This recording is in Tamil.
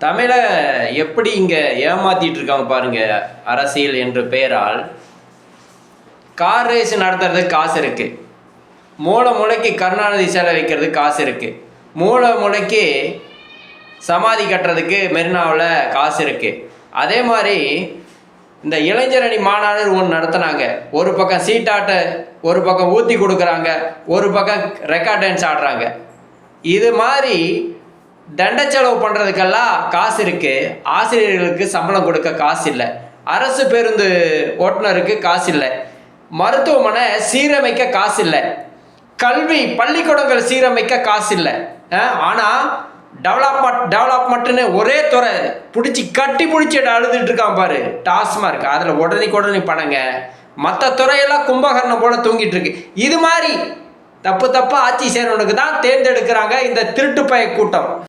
தமிழை எப்படி இங்கே ஏமாத்திட்டு இருக்காங்க பாருங்க. அரசியல் என்ற பெயரால் கார் ரேஸ் நடத்துறதுக்கு காசு இருக்கு, மூளை முளைக்கு கருணாநிதி சிலை வைக்கிறதுக்கு காசு இருக்கு, மூளை முளைக்கு சமாதி கட்டுறதுக்கு மெரினாவில் காசு இருக்கு. அதே மாதிரி இந்த இளைஞரணி மாநாடு ஒன்று நடத்துனாங்க. ஒரு பக்கம் சீட்டாட்ட, ஒரு பக்கம் ஊற்றி கொடுக்குறாங்க, ஒரு பக்கம் ரெக்கார்ட் டான்ஸ் ஆடுறாங்க. இது மாதிரி தண்ட செலவு பண்ணுறதுக்கெல்லாம் காசு இருக்குது. ஆசிரியர்களுக்கு சம்பளம் கொடுக்க காசு இல்லை, அரசு பேருந்து ஓட்டுநருக்கு காசு இல்லை, மருத்துவமனை சீரமைக்க காசு இல்லை, கல்வி பள்ளிக்கூடங்கள் சீரமைக்க காசு இல்லை. ஆனால் டெவலப்மெண்ட்டுன்னு ஒரே துறை பிடிச்சி கட்டி பிடிச்சி அழுதுட்டு இருக்கான் பாரு, டாஸ்மார்க். அதில் உடனே பணங்க, மற்ற துறையெல்லாம் கும்பகர்ணம் போல தூங்கிட்டு இருக்கு. இது மாதிரி தப்பு ஆட்சி செய்கிறவனுக்கு தான் தேர்ந்தெடுக்கிறாங்க இந்த திருட்டு பய கூட்டம்.